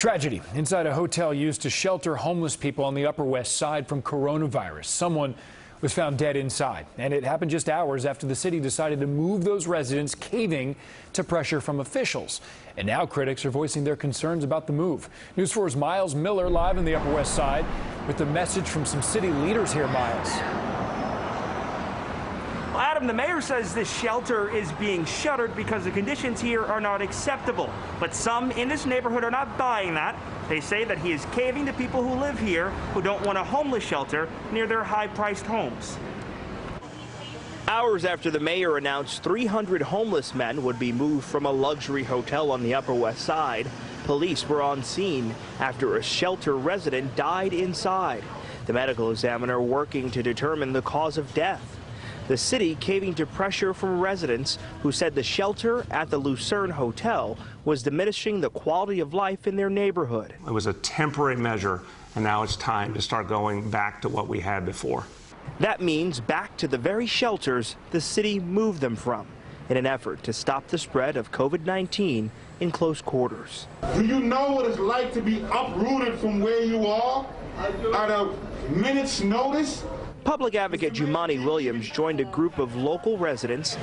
Tragedy inside a hotel used to shelter homeless people on the Upper West Side from coronavirus. Someone was found dead inside, and it happened just hours after the city decided to move those residents, caving to pressure from officials. And now critics are voicing their concerns about the move. News 4's Myles Miller live on the Upper West Side with a message from some city leaders here. Myles. Well, Adam, the mayor says this shelter is being shuttered because the conditions here are not acceptable. But some in this neighborhood are not buying that. They say that he is caving to people who live here who don't want a homeless shelter near their high-priced homes. Hours after the mayor announced 300 homeless men would be moved from a luxury hotel on the Upper West Side, police were on scene after a shelter resident died inside. The medical examiner working to determine the cause of death. The city caving to pressure from residents who said the shelter at the Lucerne Hotel was diminishing the quality of life in their neighborhood. It was a temporary measure, and now it's time to start going back to what we had before. That means back to the very shelters the city moved them from in an effort to stop the spread of COVID-19 in close quarters. Do you know what it's like to be uprooted from where you are at a minute's notice? Public advocate Jumani Williams joined a group of local residents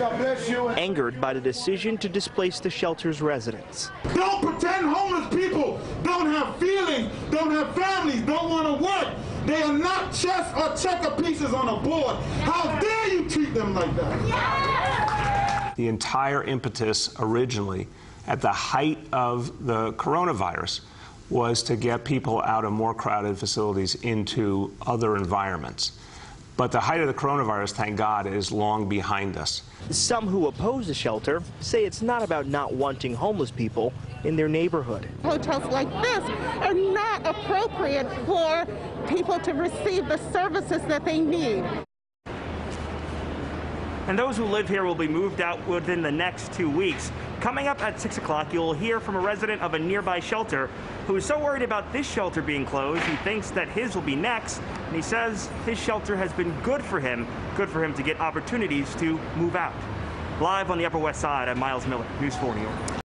angered by the decision to displace the shelter's residents. Don't pretend homeless people don't have feelings, don't have families, don't want to work. They are not chess or checker pieces on a board. How dare you treat them like that? The entire impetus originally at the height of the coronavirus was to get people out of more crowded facilities into other environments. But the height of the coronavirus, thank God, is long behind us. Some who oppose the shelter say it's not about not wanting homeless people in their neighborhood. Hotels like this are not appropriate for people to receive the services that they need. And those who live here will be moved out within the next 2 weeks. Coming up at 6 o'clock, you'll hear from a resident of a nearby shelter who is so worried about this shelter being closed, he thinks that his will be next. And he says his shelter has been good for him to get opportunities to move out. Live on the Upper West Side, I'm Myles Miller, News 4 New York.